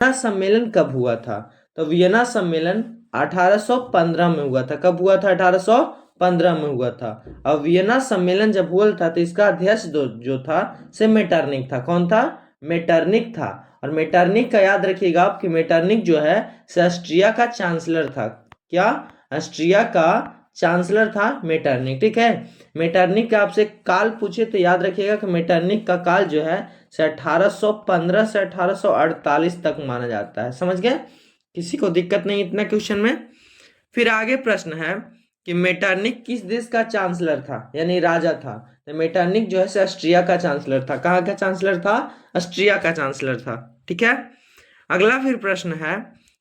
Vienna सम्मेलन कब हुआ था? तो वियना सम्मेलन 1815 में हुआ था। कब हुआ था? 1815 में हुआ था। अब वियना सम्मेलन जब हुआ था तो इसका अध्यक्ष जो था से मेटरनिक था। कौन था? मेटरनिक था। और मेटरनिक का याद रखिएगा आप कि मेटरनिक जो है से ऑस्ट्रिया का चांसलर था। क्या? ऑस्ट्रिया का चांसलर था मेटरनिक। ठीक है। मेटरनिक का आपसे काल पूछे तो याद रखिएगा कि मेटरनिक का काल जो है से 1815 से 1848 तक माना जाता है। समझ गए? किसी को दिक्कत नहीं इतना क्वेश्चन में। फिर आगे प्रश्न है कि मेटरनिक किस देश का चांसलर था, यानी राजा था? तो मेटरनिक जो है से ऑस्ट्रिया का चांसलर था। कहाँ का चांसलर था? ऑस्ट्रिया का चांसलर था। ठीक है। अगला फिर प्रश्न है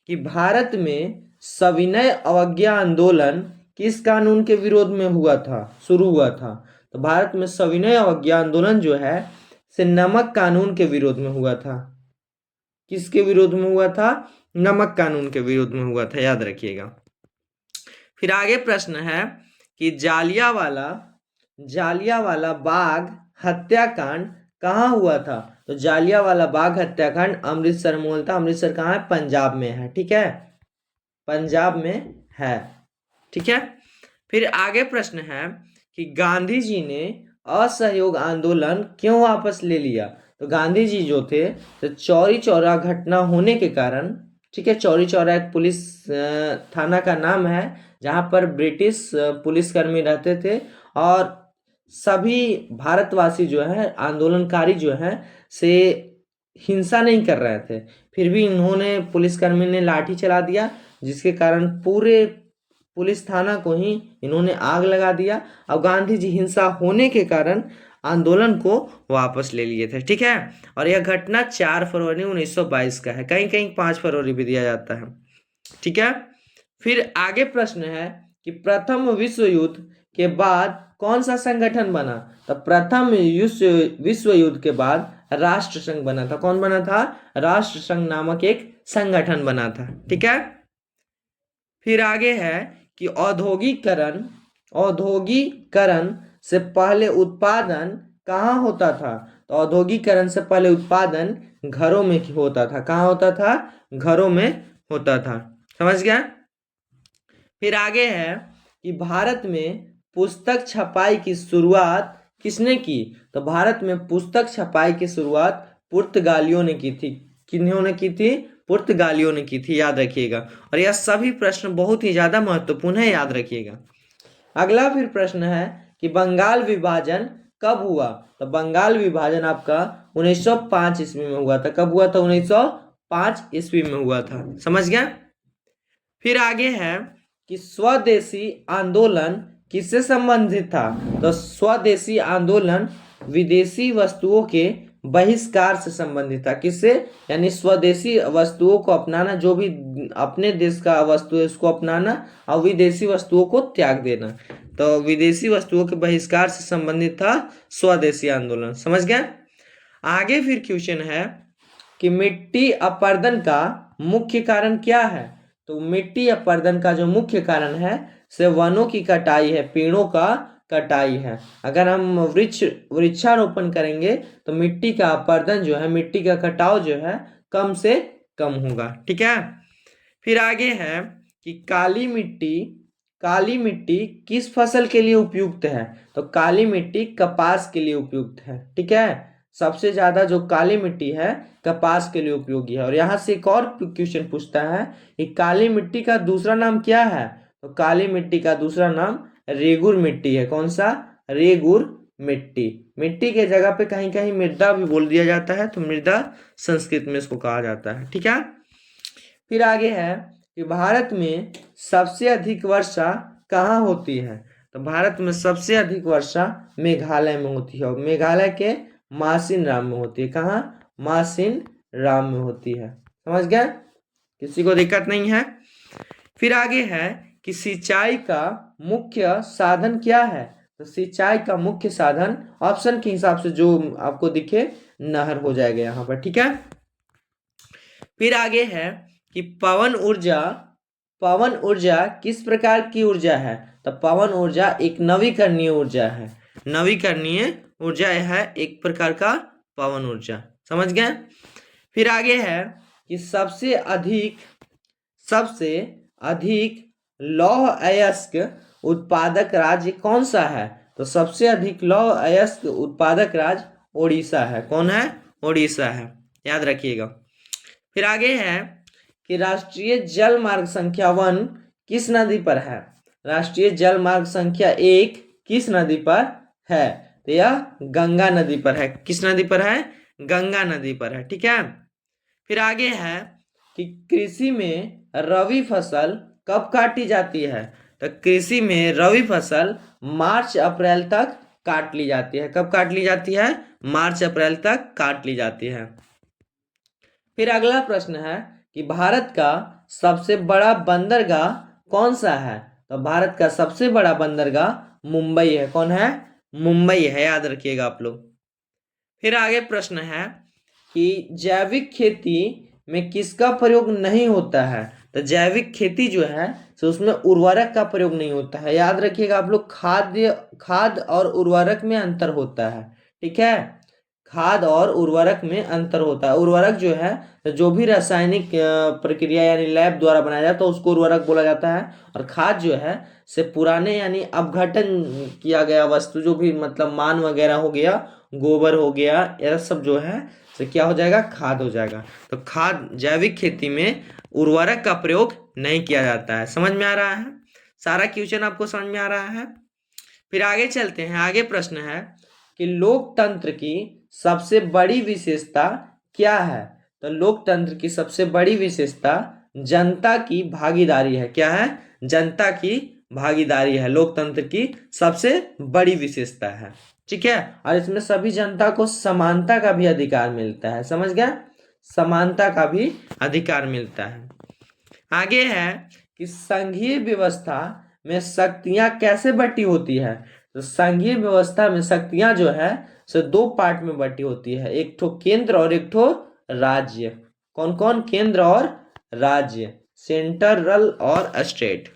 कि भारत में सविनय अवज्ञा आंदोलन किस कानून के विरोध में हुआ था, शुरू हुआ था? तो भारत में सविनय अवज्ञा आंदोलन जो है से नमक कानून के विरोध में हुआ था। किसके विरोध में हुआ था? नमक कानून के विरोध में हुआ था, याद रखिएगा। फिर आगे प्रश्न है कि जालियांवाला बाग हत्याकांड कहाँ हुआ था? तो जालियांवाला बाग हत्याकांड अमृतसर में हुआ था। अमृतसर कहाँ है? पंजाब में है। ठीक है, पंजाब में है। ठीक है। फिर आगे प्रश्न है कि गांधी जी ने असहयोग आंदोलन क्यों वापस ले लिया? तो गांधी जी जो थे तो चौरी चौरा घटना होने के कारण, ठीक है, चौरी चौरा एक पुलिस थाना का नाम है जहां पर ब्रिटिश पुलिसकर्मी रहते थे और सभी भारतवासी जो है, आंदोलनकारी जो है से हिंसा नहीं कर रहे थे, फिर भी इन्होंने, पुलिसकर्मी ने लाठी चला दिया जिसके कारण पूरे पुलिस थाना को ही इन्होंने आग लगा दिया और गांधी जी हिंसा होने के कारण आंदोलन को वापस ले लिए थे। ठीक है। और यह घटना 4 फरवरी 1922 का है। कहीं कहीं 5 फरवरी भी दिया जाता है। ठीक है। फिर आगे प्रश्न है कि प्रथम विश्व युद्ध के बाद कौन सा संगठन बना? तो प्रथम विश्व युद्ध के बाद राष्ट्र संघ बना था। कौन बना था? राष्ट्र संघ नामक एक संगठन बना था। ठीक है। फिर आगे है कि औद्योगिकरण से पहले उत्पादन कहाँ होता था? तो औद्योगिकरण से पहले उत्पादन घरों में होता था। कहाँ होता था? घरों में होता था। समझ गया? फिर आगे है कि भारत में पुस्तक छपाई की शुरुआत किसने की? तो भारत में पुस्तक छपाई की शुरुआत पुर्तगालियों ने की थी। किन्होंने की थी? पुर्तगालियों ने की थी, याद रखिएगा। और यह सभी प्रश्न बहुत ही ज्यादा महत्वपूर्ण है, याद रखिएगा। अगला फिर प्रश्न है कि बंगाल विभाजन कब हुआ? तो बंगाल विभाजन आपका 1905 ईस्वी में हुआ था। कब हुआ था? 1905 ईस्वी में हुआ था। समझ गया? फिर आगे है कि स्वदेशी आंदोलन किससे संबंधित था? तो स्वदेशी आंदोलन विदेशी वस्तुओं के बहिष्कार से संबंधित था। किससे? यानी स्वदेशी वस्तुओं को अपनाना, जो भी अपने देश का वस्तु है उसको अपनाना और विदेशी वस्तुओं को त्याग देना। तो विदेशी वस्तुओं के बहिष्कार से संबंधित था स्वदेशी आंदोलन। समझ गए? आगे फिर क्वेश्चन है कि मिट्टी अपरदन का मुख्य कारण क्या है? तो मिट्टी अपरदन का जो मुख्य कारण है से वनों की कटाई है, पेड़ों का कटाई है। अगर हम वृक्षारोपण करेंगे तो मिट्टी का अपरदन जो है, मिट्टी का कटाव जो है कम से कम होगा। ठीक है। फिर आगे है कि काली मिट्टी किस फसल के लिए उपयुक्त है? तो काली मिट्टी कपास के लिए उपयुक्त है। ठीक है। सबसे ज्यादा जो काली मिट्टी है कपास के लिए उपयोगी है। और यहाँ से एक और क्वेश्चन पूछता है कि काली मिट्टी का दूसरा नाम क्या है? तो काली मिट्टी का दूसरा नाम रेगुर मिट्टी है। कौन सा? रेगुर मिट्टी। मिट्टी के जगह पे कहीं कहीं मृदा भी बोल दिया जाता है, तो मृदा संस्कृत में इसको कहा जाता है। ठीक है। फिर आगे है कि भारत में सबसे अधिक वर्षा कहाँ होती है? तो भारत में सबसे अधिक वर्षा मेघालय में होती है और मेघालय के मासिन राम में होती है। कहाँ? मासिन राम में होती है। समझ गए? किसी को दिक्कत नहीं है? फिर आगे है कि सिंचाई का मुख्य साधन क्या है? तो सिंचाई का मुख्य साधन ऑप्शन के हिसाब से जो आपको दिखे नहर हो जाएगा यहाँ पर। ठीक है। फिर आगे है कि पवन ऊर्जा किस प्रकार की ऊर्जा है? तो पवन ऊर्जा एक नवीकरणीय ऊर्जा है। नवीकरणीय ऊर्जा है एक प्रकार का पवन ऊर्जा। समझ गए? फिर आगे है कि सबसे अधिक लौह अयस्क उत्पादक राज्य कौन सा है? तो सबसे अधिक लौह अयस्क उत्पादक राज्य ओडिशा है। कौन है? ओडिशा है, याद रखिएगा। फिर आगे है कि राष्ट्रीय जल मार्ग संख्या 1 किस नदी पर है? राष्ट्रीय जल मार्ग संख्या 1 किस नदी पर है? तो यह गंगा नदी पर है। किस नदी पर है? गंगा नदी पर है। ठीक है। फिर आगे है कि कृषि में रबी फसल कब काटी जाती है? तो कृषि में रबी फसल मार्च अप्रैल तक काट ली जाती है। कब काट ली जाती है? मार्च अप्रैल तक काट ली जाती है। फिर अगला प्रश्न है कि भारत का सबसे बड़ा बंदरगाह कौन सा है? तो भारत का सबसे बड़ा बंदरगाह मुंबई है। कौन है? मुंबई है, याद रखिएगा आप लोग। फिर आगे प्रश्न है कि जैविक खेती में किसका प्रयोग नहीं होता है? तो जैविक खेती जो है तो उसमें उर्वरक का प्रयोग नहीं होता है। याद रखिएगा आप लोग, खाद और उर्वरक में अंतर होता है। ठीक है, खाद और उर्वरक में अंतर होता है। उर्वरक जो है तो जो भी रासायनिक प्रक्रिया यानी लैब द्वारा बनाया जाता है उसको उर्वरक बोला जाता है। और खाद जो है से पुराने यानी अपघटन किया गया वस्तु, जो भी मतलब मान वगैरह हो गया, गोबर हो गया, यह सब जो है तो क्या हो जाएगा? खाद हो जाएगा। तो खाद जैविक खेती में उर्वरक का प्रयोग नहीं किया जाता है। समझ में आ रहा है? सारा क्वेश्चन आपको समझ में आ रहा है? फिर आगे चलते हैं। आगे प्रश्न है कि लोकतंत्र की सबसे बड़ी विशेषता क्या है? तो लोकतंत्र की सबसे बड़ी विशेषता जनता की भागीदारी है। क्या है? जनता की भागीदारी है, लोकतंत्र की सबसे बड़ी विशेषता है। ठीक है, और इसमें सभी जनता को समानता का भी अधिकार मिलता है। समझ गया? समानता का भी अधिकार मिलता है। आगे है कि संघीय व्यवस्था में शक्तियां कैसे बटी होती है? तो संघीय व्यवस्था में शक्तियां जो है सो 2 पार्ट में बटी होती है, एक ठो केंद्र और एक ठो राज्य। कौन कौन? केंद्र और राज्य, सेंट्रल और स्टेट।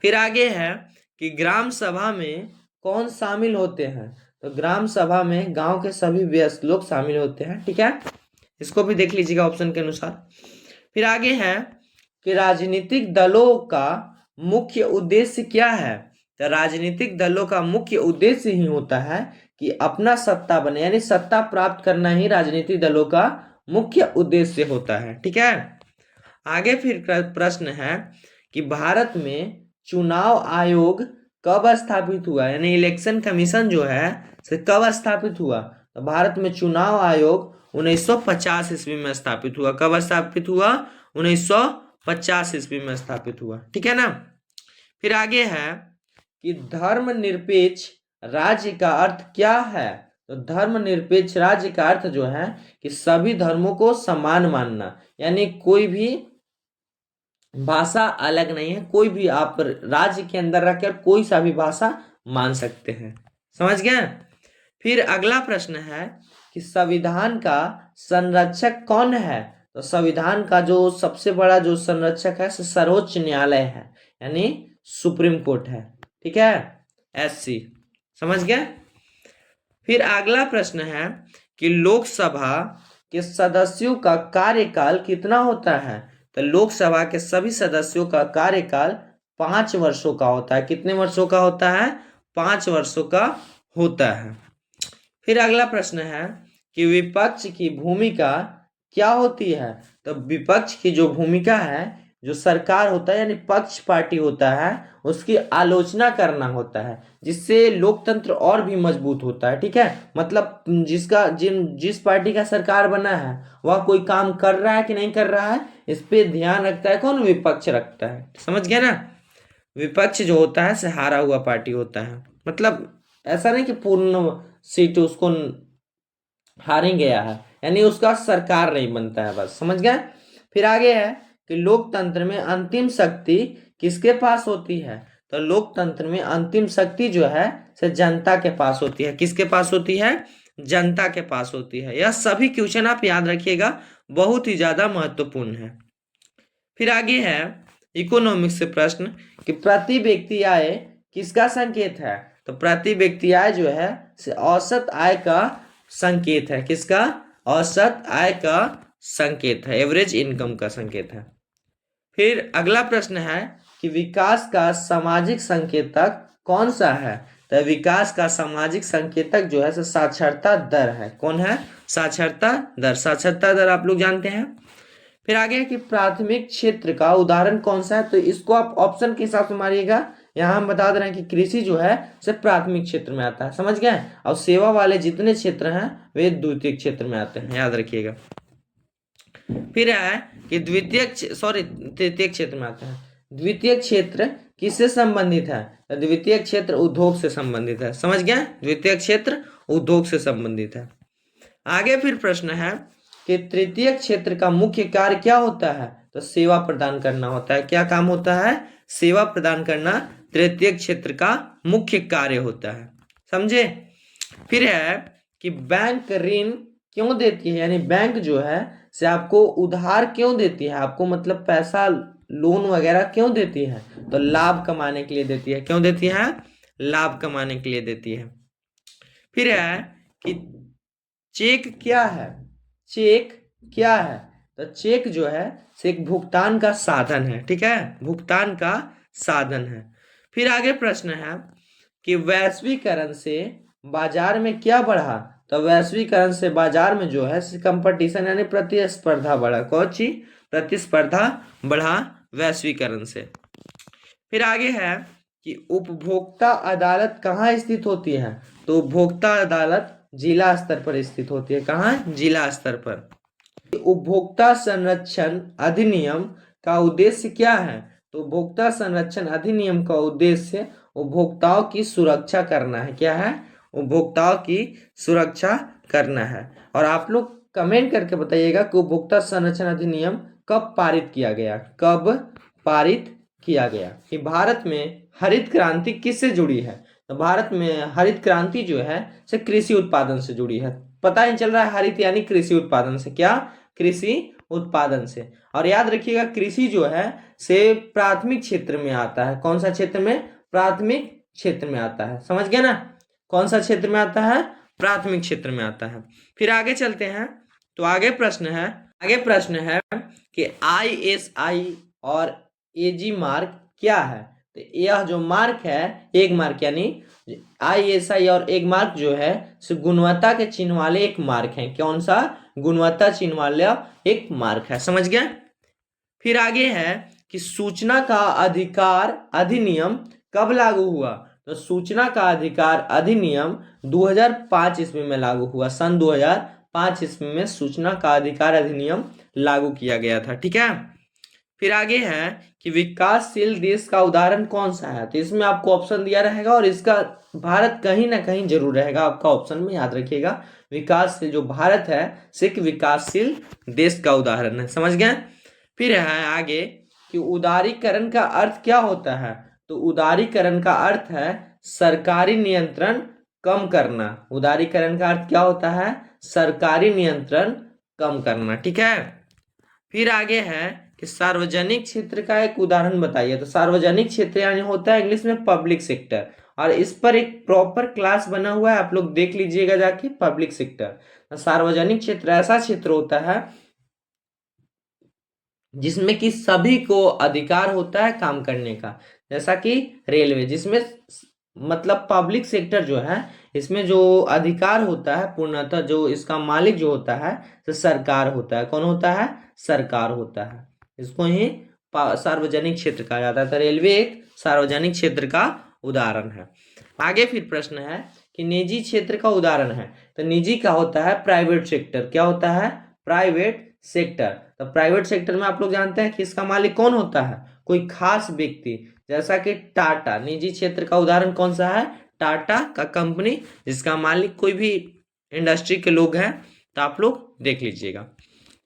फिर आगे है कि ग्राम सभा में कौन शामिल होते हैं? तो ग्राम सभा में गांव के सभी वयस्क लोग शामिल होते हैं। ठीक है, इसको भी देख लीजिएगा ऑप्शन के अनुसार। फिर आगे है कि राजनीतिक दलों का मुख्य उद्देश्य क्या है? तो राजनीतिक दलों का मुख्य उद्देश्य ही होता है कि अपना सत्ता बने, यानी सत्ता प्राप्त करना ही राजनीतिक दलों का मुख्य उद्देश्य होता है। ठीक है। आगे फिर प्रश्न है कि भारत में चुनाव आयोग कब स्थापित हुआ, यानी इलेक्शन कमीशन जो है से कब स्थापित हुआ? तो भारत में चुनाव आयोग 1950 ईस्वी में स्थापित हुआ। कब स्थापित हुआ? 1950 ईस्वी में स्थापित हुआ। ठीक है ना। फिर आगे है कि धर्मनिरपेक्ष राज्य का अर्थ क्या है? तो धर्मनिरपेक्ष राज्य का अर्थ जो है कि सभी धर्मों को समान मानना, यानी कोई भी भाषा अलग नहीं है। कोई भी आप राज्य के अंदर रखकर कोई सा भी भाषा मान सकते हैं। समझ गए? फिर अगला प्रश्न है कि संविधान का संरक्षक कौन है? तो संविधान का जो सबसे बड़ा जो संरक्षक है सर्वोच्च न्यायालय है, यानी सुप्रीम कोर्ट है। ठीक है, SC। समझ गए? फिर अगला प्रश्न है कि लोकसभा के सदस्यों का कार्यकाल कितना होता है? तो लोकसभा के सभी सदस्यों का कार्यकाल 5 वर्षों का होता है। कितने वर्षों का होता है? 5 वर्षों का होता है। फिर अगला प्रश्न है कि विपक्ष की भूमिका क्या होती है? तो विपक्ष की जो भूमिका है, जो सरकार होता है यानी पक्ष पार्टी होता है, उसकी आलोचना करना होता है, जिससे लोकतंत्र और भी मजबूत होता है। ठीक है, मतलब जिस पार्टी का सरकार बना है वह कोई काम कर रहा है कि नहीं कर रहा है, इस पे ध्यान रखता है कौन? विपक्ष रखता है। समझ गया ना। विपक्ष जो होता है से हारा हुआ पार्टी होता है, मतलब ऐसा नहीं कि पूर्ण सीट उसको हार गया है, यानी उसका सरकार नहीं बनता है बस। समझ गए? फिर आगे है कि लोकतंत्र में अंतिम शक्ति किसके पास होती है? तो लोकतंत्र में अंतिम शक्ति जो है से जनता के पास होती है। किसके पास होती है? जनता के पास होती है। यह सभी क्वेश्चन आप याद रखिएगा, बहुत ही ज्यादा महत्वपूर्ण है। फिर आगे है इकोनॉमिक्स से प्रश्न कि प्रति व्यक्ति आय किसका संकेत है? तो प्रति व्यक्ति आय जो है से औसत आय का संकेत है। किसका? औसत आय का संकेत है, एवरेज इनकम का संकेत है। फिर अगला प्रश्न है कि विकास का सामाजिक संकेतक कौन सा है? तो विकास का सामाजिक संकेतक जो है साक्षरता दर है। कौन है? साक्षरता दर। साक्षरता दर आप लोग जानते हैं। फिर आगे है कि प्राथमिक क्षेत्र का उदाहरण कौन सा है? तो इसको आप ऑप्शन के हिसाब से मारिएगा। यहाँ हम बता दे रहे हैं कि कृषि जो है सिर्फ प्राथमिक क्षेत्र में आता है, समझ गए। और सेवा वाले जितने क्षेत्र हैं वे द्वितीय क्षेत्र में आते हैं, याद रखिएगा। फिर है कि तृतीय क्षेत्र में आता है। द्वितीय क्षेत्र किससे संबंधित है? द्वितीय क्षेत्र उद्योग से संबंधित है, समझ गया। द्वितीय क्षेत्र उद्योग से संबंधित है। आगे फिर प्रश्न है कि तृतीय क्षेत्र का मुख्य कार्य क्या होता है? तो सेवा प्रदान करना होता है। क्या काम होता है? सेवा प्रदान करना तृतीय क्षेत्र का मुख्य कार्य होता है, समझे। फिर है कि बैंक ऋण क्यों देती है, यानी बैंक जो है से आपको उधार क्यों देती है, आपको मतलब पैसा लोन वगैरह क्यों देती है? तो लाभ कमाने के लिए देती है। क्यों देती है? लाभ कमाने के लिए देती है। फिर है कि चेक क्या है? चेक क्या है? तो चेक जो है से एक भुगतान का साधन है, ठीक है, भुगतान का साधन है। फिर आगे प्रश्न है कि वैश्वीकरण से बाजार में क्या बढ़ा? तो वैश्वीकरण से बाजार में जो है कंपटीशन यानी प्रतिस्पर्धा बढ़ा। कौन सी? प्रतिस्पर्धा बढ़ा वैश्वीकरण से। फिर आगे है कि उपभोक्ता अदालत कहाँ स्थित होती है? तो उपभोक्ता अदालत जिला स्तर पर स्थित होती है। कहाँ? जिला स्तर पर। उपभोक्ता संरक्षण अधिनियम का उद्देश्य क्या है? तो उपभोक्ता संरक्षण अधिनियम का उद्देश्य उपभोक्ताओं की सुरक्षा करना है। क्या है? उपभोक्ताओं की सुरक्षा करना है। और आप लोग कमेंट करके बताइएगा कि उपभोक्ता संरक्षण अधिनियम कब पारित किया गया? कब पारित किया गया? कि भारत में हरित क्रांति किससे जुड़ी है? तो भारत में हरित क्रांति जो है से कृषि उत्पादन से जुड़ी है। पता ही चल रहा है, हरित यानी कृषि उत्पादन से। क्या? कृषि उत्पादन से। और याद रखिएगा कृषि जो है से प्राथमिक क्षेत्र में आता है। कौन सा क्षेत्र में? प्राथमिक क्षेत्र में आता है, समझ गया ना। कौन सा क्षेत्र में आता है? प्राथमिक क्षेत्र में आता है। फिर आगे चलते हैं। तो आगे प्रश्न है कि ISI और AG मार्क क्या है? तो यह जो मार्क है, एक मार्क यानी ISI और एक मार्क जो है सो गुणवत्ता के चिन्ह वाले एक मार्क है। कौन सा? गुणवत्ता चिन्ह वाला एक मार्क है, समझ गया। फिर आगे है कि सूचना का अधिकार अधिनियम कब लागू हुआ? तो सूचना का अधिकार अधिनियम 2005 ईस्वी में लागू हुआ। सन 2005 ईस्वी में सूचना का अधिकार अधिनियम लागू किया गया था, ठीक है। फिर आगे है कि विकासशील देश का उदाहरण कौन सा है? तो इसमें आपको ऑप्शन दिया रहेगा और इसका भारत कहीं ना कहीं जरूर रहेगा आपका ऑप्शन में, याद रखिएगा। विकासशील जो भारत है सिर्फ विकासशील देश का उदाहरण है, समझ गए। फिर है आगे कि उदारीकरण का अर्थ क्या होता है? तो उदारीकरण का अर्थ है सरकारी नियंत्रण कम करना। उदारीकरण का अर्थ क्या होता है? सरकारी नियंत्रण कम करना, ठीक है। फिर आगे है कि सार्वजनिक क्षेत्र का एक उदाहरण बताइए। तो सार्वजनिक क्षेत्र यानी होता है इंग्लिश में पब्लिक सेक्टर, और इस पर एक प्रॉपर क्लास बना हुआ है, आप लोग देख लीजिएगा जाके। पब्लिक सेक्टर, सार्वजनिक क्षेत्र ऐसा क्षेत्र होता है जिसमें कि सभी को अधिकार होता है काम करने का, जैसा कि रेलवे, जिसमें मतलब पब्लिक सेक्टर जो है इसमें जो अधिकार होता है पूर्णतः जो इसका मालिक जो होता है तो सरकार होता है। कौन होता है? सरकार होता है। इसको ही सार्वजनिक क्षेत्र कहा जाता है। तो रेलवे एक सार्वजनिक क्षेत्र का उदाहरण है। आगे फिर प्रश्न है कि निजी क्षेत्र का उदाहरण है। तो निजी का होता है प्राइवेट सेक्टर। क्या होता है? Private sector. तो प्राइवेट सेक्टर में आप लोग जानते हैं कि इसका मालिक कौन होता है? कोई खास व्यक्ति, जैसा कि टाटा। निजी क्षेत्र का उदाहरण कौन सा है? टाटा का कंपनी, जिसका मालिक कोई भी इंडस्ट्री के लोग हैं। तो आप लोग देख लीजिएगा।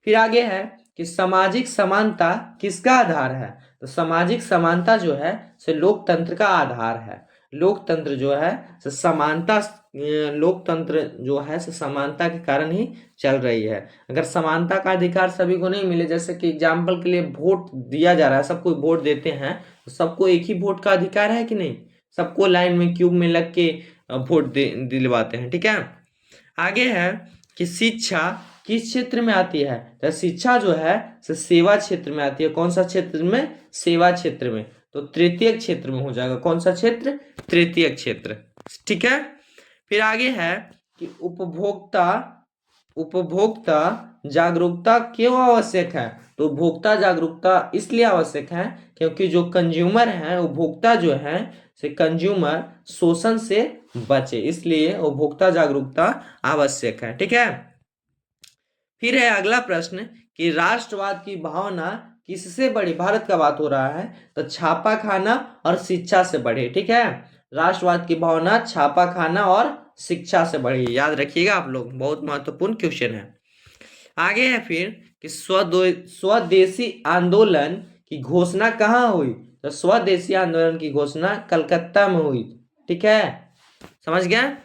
फिर आगे है कि सामाजिक समानता किसका आधार है? तो सामाजिक समानता जो है से लोकतंत्र का आधार है। लोकतंत्र जो है से समानता, लोकतंत्र जो है से समानता के कारण ही चल रही है। अगर समानता का अधिकार सभी को नहीं मिले, जैसे कि एग्जाम्पल के लिए वोट दिया जा रहा है, सबको वोट देते हैं, तो सबको एक ही वोट का अधिकार है कि नहीं? सबको लाइन में क्यूब में लग के वोट दिलवाते हैं, ठीक है। आगे है कि शिक्षा किस क्षेत्र में आती है? तो शिक्षा जो है सेवा क्षेत्र में आती है। कौन सा क्षेत्र में? सेवा क्षेत्र में। तो तृतीय क्षेत्र में हो जाएगा। कौन सा क्षेत्र? तृतीय क्षेत्र। ठीक है। फिर आगे है कि उपभोक्ता जागरूकता क्यों आवश्यक है? तो उपभोक्ता जागरूकता इसलिए आवश्यक है क्योंकि जो कंज्यूमर है, उपभोक्ता जो है से कंज्यूमर शोषण से बचे, इसलिए उपभोक्ता जागरूकता आवश्यक है। ठीक है। फिर है अगला प्रश्न कि राष्ट्रवाद की भावना किससे बढ़ी? भारत का बात हो रहा है, तो छापा खाना और शिक्षा से बढ़े। ठीक है। राष्ट्रवाद की भावना छापा खाना और शिक्षा से बढ़ी, याद रखिएगा आप लोग, बहुत महत्वपूर्ण क्वेश्चन है। आगे है फिर कि स्वदेशी आंदोलन की घोषणा कहाँ हुई? तो स्वदेशी आंदोलन की घोषणा कलकत्ता में हुई। ठीक है, समझ गया।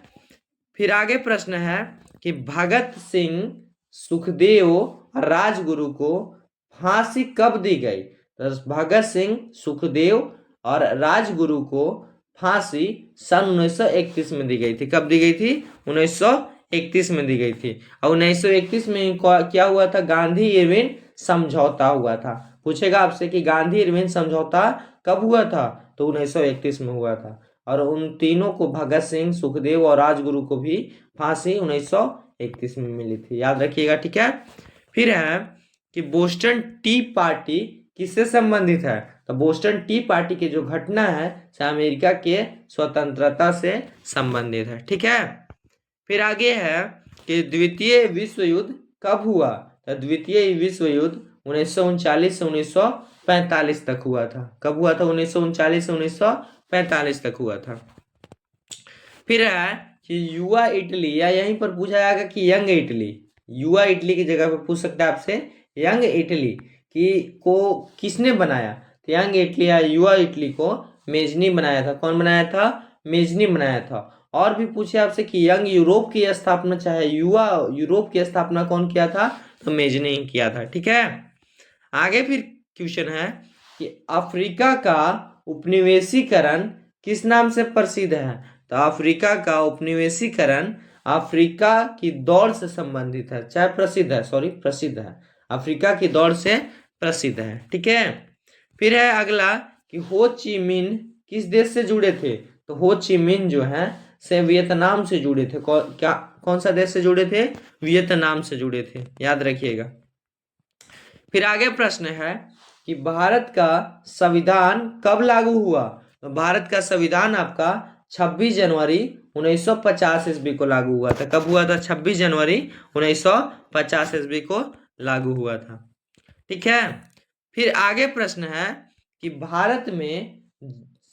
फिर आगे प्रश्न है कि भगत सिंह, सुखदेव और राजगुरु को फांसी कब दी गई? तो भगत सिंह, सुखदेव और राजगुरु को फांसी सन 1931 में दी गई थी। कब दी गई थी? 1931 में दी गई थी। और 1931 में क्या हुआ था? गांधी इरविन समझौता हुआ था। पूछेगा आपसे कि गांधी इरविन समझौता कब हुआ था? तो 1931 में हुआ था। और उन तीनों को, भगत सिंह, सुखदेव और राजगुरु को भी फांसी 1931 में मिली थी, याद रखिएगा। ठीक है। फिर है कि बोस्टन टी पार्टी किससे संबंधित है? तो बोस्टन टी पार्टी की जो घटना है अमेरिका के स्वतंत्रता से संबंधित है। ठीक है। फिर आगे है कि द्वितीय विश्व युद्ध कब हुआ? तो द्वितीय विश्व युद्ध 1939 से 1945 तक हुआ था। कब हुआ था? 1939 से 1945 तक हुआ था। फिर है कि युवा इटली, या यहीं पर पूछा जाएगा कि यंग इटली, युवा इटली की जगह पर पूछ सकता है आपसे यंग इटली की को किसने बनाया? तो यंग इटली या युवा इटली को मेजनी बनाया था। कौन बनाया था? मेजनी बनाया था। और भी पूछे आपसे कि यंग यूरोप की स्थापना, चाहे युवा यूरोप की स्थापना कौन किया था? तो मेजनी ही किया था। ठीक है। आगे फिर क्वेश्चन है कि अफ्रीका का उपनिवेशीकरण किस नाम से प्रसिद्ध है? तो अफ्रीका का उपनिवेशीकरण अफ्रीका की दौड़ से संबंधित है, चाहे प्रसिद्ध है, सॉरी प्रसिद्ध है, अफ्रीका की दौड़ से प्रसिद्ध है। ठीक है। फिर है अगला कि हो ची मिन किस देश से जुड़े थे? तो हो ची मिन जो है से वियतनाम से जुड़े थे। कौन सा देश से जुड़े थे? वियतनाम से जुड़े थे, याद रखिएगा। फिर आगे प्रश्न है कि भारत का संविधान कब लागू हुआ? तो भारत का संविधान आपका 26 जनवरी 1950 ईस्वी को लागू हुआ था। कब हुआ था? 26 जनवरी 1950 ईस्वी को लागू हुआ था। ठीक है। फिर आगे प्रश्न है कि भारत में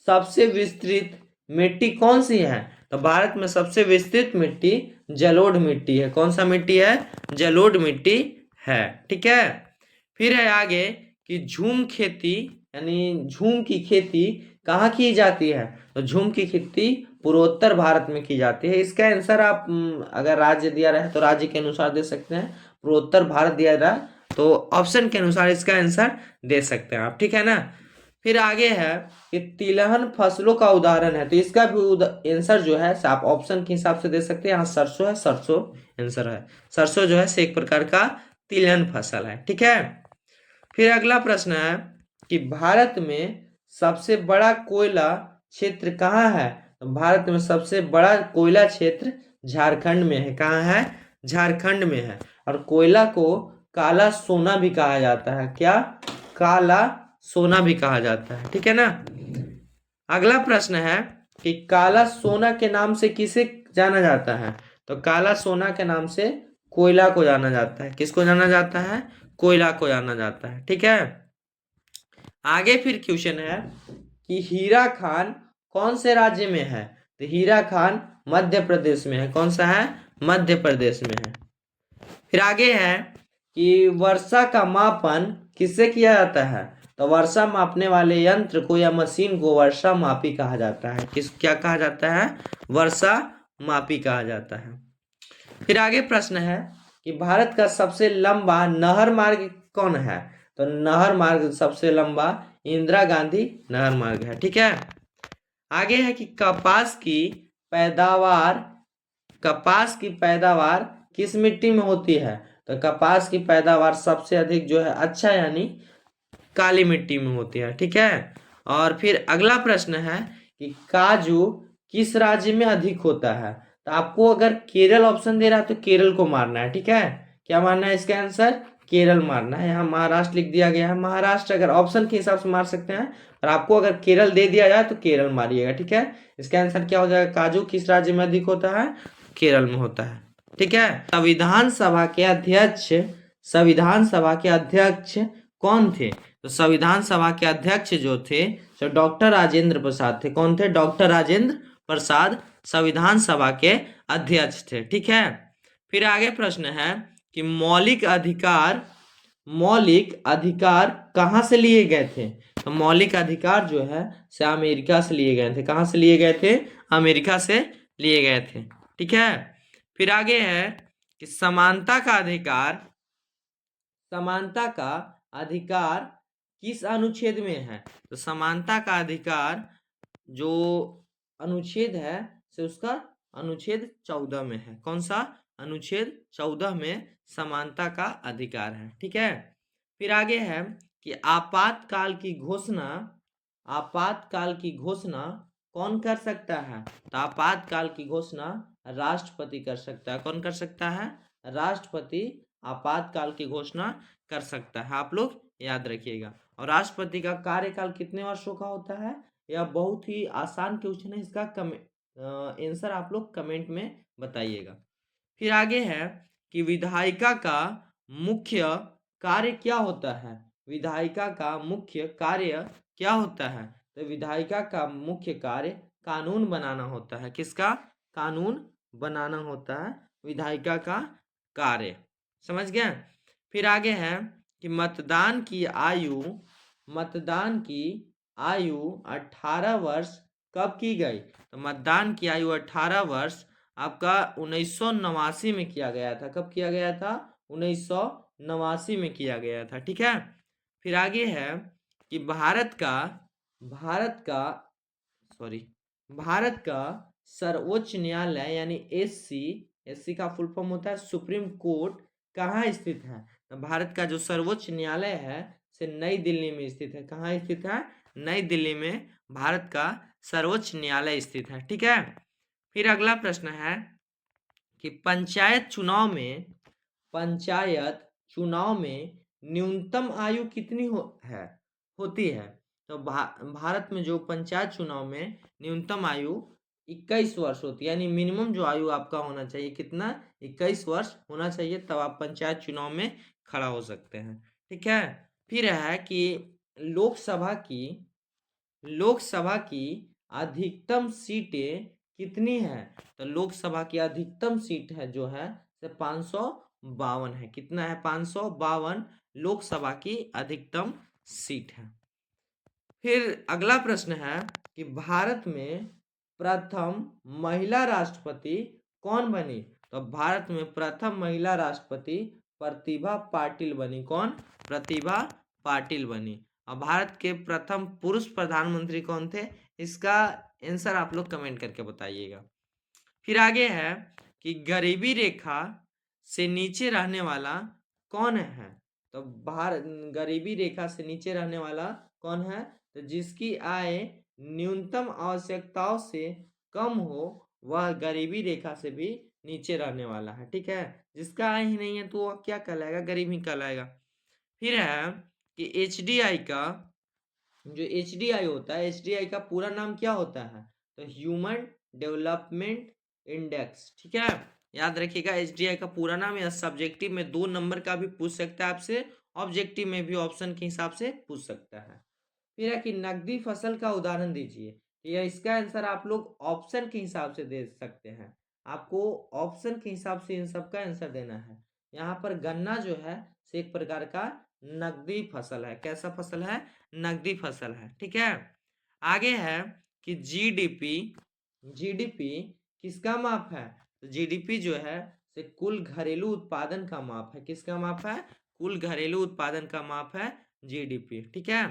सबसे विस्तृत मिट्टी कौन सी है? तो भारत में सबसे विस्तृत मिट्टी जलोढ़ मिट्टी है। कौन सा मिट्टी है? जलोढ़ मिट्टी है। ठीक है। फिर है आगे कि झूम खेती, यानी झूम की खेती कहाँ की जाती है? तो झूम की खेती पूर्वोत्तर भारत में की जाती है। इसका आंसर आप अगर राज्य दिया रहे तो राज्य के अनुसार दे सकते हैं, पूर्वोत्तर भारत दिया रहा तो ऑप्शन के अनुसार इसका आंसर दे सकते हैं आप। ठीक है ना। फिर आगे है कि तिलहन फसलों का उदाहरण है, तो इसका भी आंसर जो है आप ऑप्शन के हिसाब से दे सकते हैं। यहाँ सरसों है, सरसों आंसर है। सरसों जो है से एक प्रकार का तिलहन फसल है। ठीक है। फिर अगला प्रश्न है कि भारत में सबसे बड़ा कोयला क्षेत्र कहाँ है? तो भारत में सबसे बड़ा कोयला क्षेत्र झारखंड में है। कहाँ है? झारखंड में है। और कोयला को काला सोना भी कहा जाता है। क्या? काला सोना भी कहा जाता है। ठीक है ना। अगला प्रश्न है कि काला सोना के नाम से किसे जाना जाता है? तो काला सोना के नाम से कोयला को जाना जाता है। किसको जाना जाता है? कोयला को जाना जाता है। ठीक है। आगे फिर क्वेश्चन है कि हीरा खान कौन से राज्य में है? तो हीरा खान मध्य प्रदेश में है। कौन सा है? मध्य प्रदेश में है। फिर आगे है कि वर्षा का मापन किससे किया जाता है? तो वर्षा मापने वाले यंत्र को या मशीन को वर्षा मापी कहा जाता है। क्या कहा जाता है? वर्षा मापी कहा जाता है। फिर आगे प्रश्न है कि भारत का सबसे लंबा नहर मार्ग कौन है? तो नहर मार्ग सबसे लंबा इंदिरा गांधी नहर मार्ग है। ठीक है। आगे है कि कपास की पैदावार किस मिट्टी में होती है? तो कपास की पैदावार सबसे अधिक जो है अच्छा यानी काली मिट्टी में होती है। ठीक है। और फिर अगला प्रश्न है कि काजू किस राज्य में अधिक होता है। तो आपको अगर केरल ऑप्शन दे रहा है तो केरल को मारना है। ठीक है। क्या मारना है इसका आंसर? केरल मारना है। यहाँ महाराष्ट्र लिख दिया गया है। महाराष्ट्र अगर ऑप्शन के हिसाब से मार सकते हैं, और आपको अगर केरल दे दिया जाए तो केरल मारिएगा। ठीक है। इसका आंसर क्या हो जाएगा? काजू किस राज्य में अधिक होता है? केरल में होता है। ठीक है। संविधान सभा के अध्यक्ष कौन थे? तो संविधान सभा के अध्यक्ष जो थे तो डॉक्टर राजेंद्र प्रसाद थे। कौन थे? डॉक्टर राजेंद्र प्रसाद संविधान सभा के अध्यक्ष थे। ठीक है। फिर आगे प्रश्न है कि मौलिक अधिकार कहाँ से लिए गए थे। तो मौलिक अधिकार जो है से अमेरिका से लिए गए थे। कहाँ से लिए गए थे? अमेरिका से लिए गए थे। ठीक है। फिर आगे है कि समानता का अधिकार किस अनुच्छेद में है। तो समानता का अधिकार जो अनुच्छेद है से उसका अनुच्छेद 14 में है। कौन सा? अनुच्छेद 14 में समानता का अधिकार है। ठीक है। फिर आगे है कि आपातकाल की घोषणा कौन कर सकता है। तो आपातकाल की घोषणा राष्ट्रपति कर सकता है। कौन कर सकता है? राष्ट्रपति आपातकाल की घोषणा कर सकता है। आप लोग याद रखिएगा। और राष्ट्रपति का कार्यकाल कितने वर्षों का होता है? यह बहुत ही आसान क्वेश्चन है। इसका आंसर आप लोग कमेंट में बताइएगा। फिर आगे है कि विधायिका का मुख्य कार्य क्या होता है। विधायिका का मुख्य कार्य क्या होता है? तो विधायिका का मुख्य कार्य कानून बनाना होता है। किसका? कानून बनाना होता है विधायिका का कार्य। समझ गए? फिर आगे है कि मतदान की आयु 18 वर्ष कब की गई। तो मतदान की आयु 18 वर्ष आपका 1989 में किया गया था। कब किया गया था? 1989 में किया गया था। ठीक है। फिर आगे है कि भारत का सर्वोच्च न्यायालय यानी एससी का फुल फॉर्म होता है सुप्रीम कोर्ट कहाँ स्थित है। तो भारत का जो सर्वोच्च न्यायालय है से नई दिल्ली में स्थित है। कहाँ स्थित है? नई दिल्ली में भारत का सर्वोच्च न्यायालय स्थित है। ठीक है। फिर अगला प्रश्न है कि पंचायत चुनाव में न्यूनतम आयु कितनी होती है। तो भारत में जो पंचायत चुनाव में न्यूनतम आयु 21 वर्ष होती है। यानी मिनिमम जो आयु आपका होना चाहिए कितना? 21 वर्ष होना चाहिए, तब आप पंचायत चुनाव में खड़ा हो सकते हैं। ठीक है। फिर है कि लोकसभा की अधिकतम सीटें कितनी है। तो लोकसभा की अधिकतम सीट है जो है 552 है। कितना है? 552 लोकसभा की अधिकतम सीट है। फिर अगला प्रश्न है कि भारत में प्रथम महिला राष्ट्रपति कौन बनी। तो भारत में प्रथम महिला राष्ट्रपति प्रतिभा पाटिल बनी। कौन? प्रतिभा पाटिल बनी। और भारत के प्रथम पुरुष प्रधानमंत्री कौन थे? इसका आंसर आप लोग कमेंट करके बताइएगा। फिर आगे है कि गरीबी रेखा से नीचे रहने वाला कौन है। तो गरीबी रेखा से नीचे रहने वाला कौन है? तो जिसकी आय न्यूनतम आवश्यकताओं से कम हो वह गरीबी रेखा से भी नीचे रहने वाला है। ठीक है। जिसका आय ही नहीं है तो वह क्या कहलाएगा? गरीब ही कहलाएगा। फिर है कि जो एचडीआई होता है, एचडीआई का पूरा नाम क्या होता है? तो ह्यूमन डेवलपमेंट इंडेक्स। ठीक है। याद रखिएगा एचडीआई का पूरा नाम। या सब्जेक्टिव में 2 नंबर का भी पूछ सकता है आपसे, ऑब्जेक्टिव में भी ऑप्शन के हिसाब से पूछ सकता है। फिर है कि नकदी फसल का उदाहरण दीजिए। या इसका आंसर आप लोग ऑप्शन के हिसाब से दे सकते हैं। आपको ऑप्शन के हिसाब से इन सब का आंसर देना है। यहाँ पर गन्ना जो है से एक प्रकार का नकदी फसल है। कैसा फसल है? नकदी फसल है। ठीक है। आगे है कि जीडीपी किसका माप है। तो जीडीपी जो है से कुल घरेलू उत्पादन का माप है। किसका माप है? कुल घरेलू उत्पादन का माप है जीडीपी। ठीक है।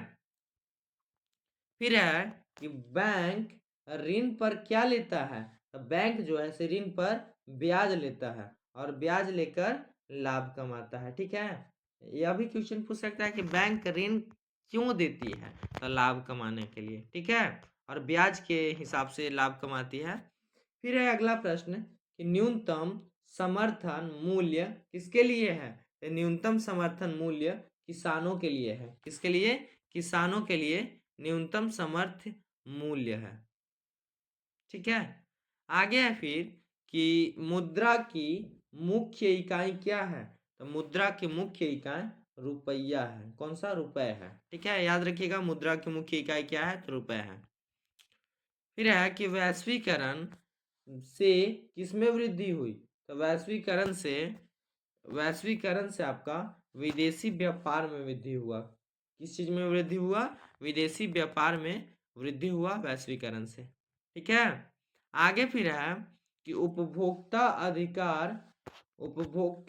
फिर है कि बैंक ऋण पर क्या लेता है। तो बैंक जो है से ऋण पर ब्याज लेता है, और ब्याज लेकर लाभ कमाता है। ठीक है, यह भी क्वेश्चन पूछ सकता है कि बैंक ऋण क्यों देती है, तो लाभ कमाने के लिए। ठीक है, और ब्याज के हिसाब से लाभ कमाती है। फिर है अगला प्रश्न कि न्यूनतम समर्थन मूल्य किसके लिए है, तो न्यूनतम समर्थन मूल्य किसानों के लिए है। किसके लिए, किसानों के लिए न्यूनतम समर्थन मूल्य है। ठीक है, आगे है फिर कि मुद्रा की मुख्य इकाई क्या है, तो मुद्रा की मुख्य इकाई रुपया है। कौन सा, रुपए है। ठीक है, याद रखिएगा मुद्रा की मुख्य इकाई क्या है, तो रुपए है। फिर है कि वैश्वीकरण से किसमें वृद्धि हुई, तो वैश्वीकरण से आपका विदेशी व्यापार में वृद्धि हुआ। किस चीज में वृद्धि हुआ, विदेशी व्यापार में वृद्धि हुआ वैश्वीकरण से। ठीक है, आगे फिर है कि उपभोक्ता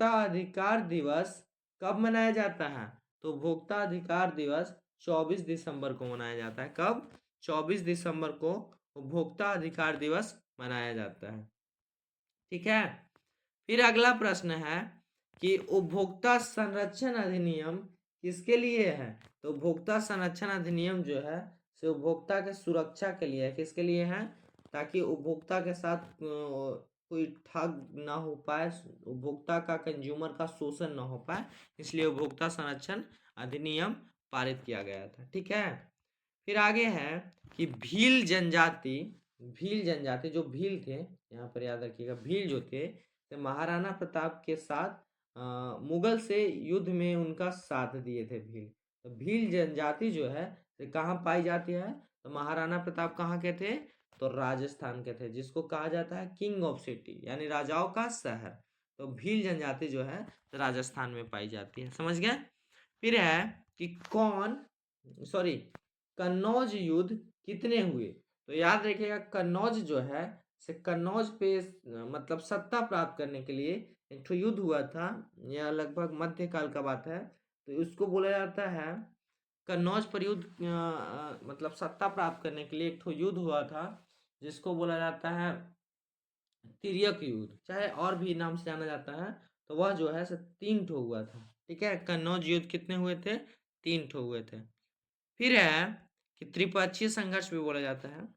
अधिकार दिवस कब मनाया जाता है, तो उपभोक्ता अधिकार दिवस 24 दिसंबर को मनाया जाता है। कब, 24 दिसंबर को उपभोक्ता अधिकार दिवस मनाया जाता है। ठीक है, फिर अगला प्रश्न है कि उपभोक्ता संरक्षण अधिनियम किसके लिए है, तो उपभोक्ता संरक्षण अधिनियम जो है से उपभोक्ता के सुरक्षा के लिए है। किसके लिए है, ताकि उपभोक्ता के साथ कोई ठग ना हो पाए, उपभोक्ता का, कंज्यूमर का शोषण ना हो पाए, इसलिए उपभोक्ता संरक्षण अधिनियम पारित किया गया था। ठीक है, फिर आगे है कि भील जनजाति जो भील थे, यहाँ पर याद रखिएगा भील जो थे, तो महाराणा प्रताप के साथ मुगल से युद्ध में उनका साथ दिए थे भील। तो भील जनजाति जो है तो कहाँ पाई जाती है, तो महाराणा प्रताप कहाँ के थे, तो राजस्थान के थे, जिसको कहा जाता है किंग ऑफ सिटी, यानी राजाओं का शहर। तो भील जनजाति जो है तो राजस्थान में पाई जाती है। समझ गए। फिर है कि कन्नौज युद्ध कितने हुए, तो याद रखिएगा कन्नौज जो है से कन्नौज पे मतलब सत्ता प्राप्त करने के लिए एक ठो युद्ध हुआ था। यह लगभग मध्यकाल का बात है, तो उसको बोला जाता है कन्नौज पर युद्ध, मतलब सत्ता प्राप्त करने के लिए एक ठो युद्ध हुआ था, जिसको बोला जाता है तिर्यक युद्ध, चाहे और भी नाम से जाना जाता है। तो वह जो है 3 ठो हुआ था। ठीक है, कन्नौज युद्ध कितने हुए थे, 3 ठो हुए थे। फिर है कि त्रिपक्षीय संघर्ष भी बोला जाता है,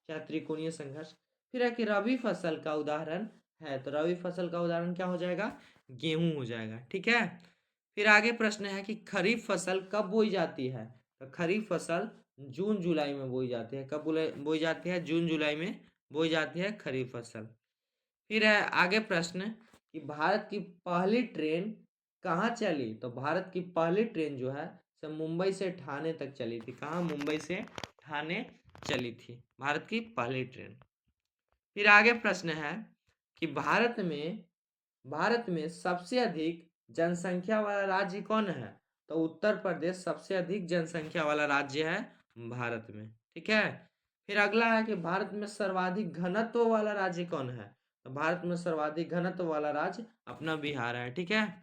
क्या त्रिकोणीय संघर्ष। फिर है कि रबी फसल का उदाहरण है, तो रबी फसल का उदाहरण क्या हो जाएगा, गेहूं हो जाएगा। ठीक है, फिर आगे प्रश्न है कि खरीफ फसल कब बोई जाती है, तो खरीफ फसल जून जुलाई में बोई जाती है। कब बोई जाती है, जून जुलाई में बोई जाती है खरीफ फसल। फिर है आगे प्रश्न कि भारत की पहली ट्रेन कहाँ चली, तो भारत की पहली ट्रेन जो है सब मुंबई से ठाणे तक चली थी। कहाँ, मुंबई से ठाणे चली थी भारत की पहली ट्रेन। फिर आगे प्रश्न है कि भारत में सबसे अधिक जनसंख्या वाला राज्य कौन है, तो उत्तर प्रदेश सबसे अधिक जनसंख्या वाला राज्य है भारत में। ठीक है, फिर अगला है कि भारत में सर्वाधिक घनत्व वाला राज्य कौन है, तो भारत में सर्वाधिक घनत्व वाला राज्य अपना बिहार है। ठीक है,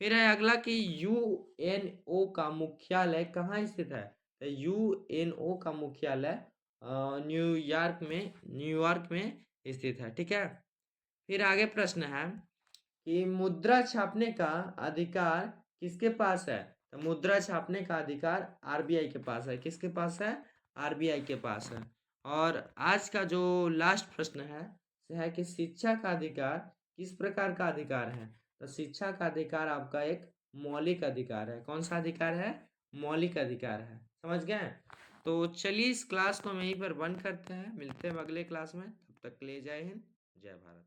फिर है अगला कि यूएनओ का मुख्यालय कहाँ स्थित है, तो यूएनओ का मुख्यालय न्यूयॉर्क में स्थित है। ठीक है, फिर आगे प्रश्न है कि मुद्रा छापने का अधिकार किसके पास है, तो मुद्रा छापने का अधिकार आरबीआई के पास है। किसके पास है, आरबीआई के पास है। और आज का जो लास्ट प्रश्न है से है कि शिक्षा का अधिकार किस प्रकार का अधिकार है, तो शिक्षा का अधिकार आपका एक मौलिक अधिकार है। कौन सा अधिकार है, मौलिक अधिकार है। समझ गए। तो चलिए इस क्लास को हम यहीं पर बंद करते हैं, मिलते हैं अगले क्लास में, तब तक के लिए जय हिंद, जय भारत।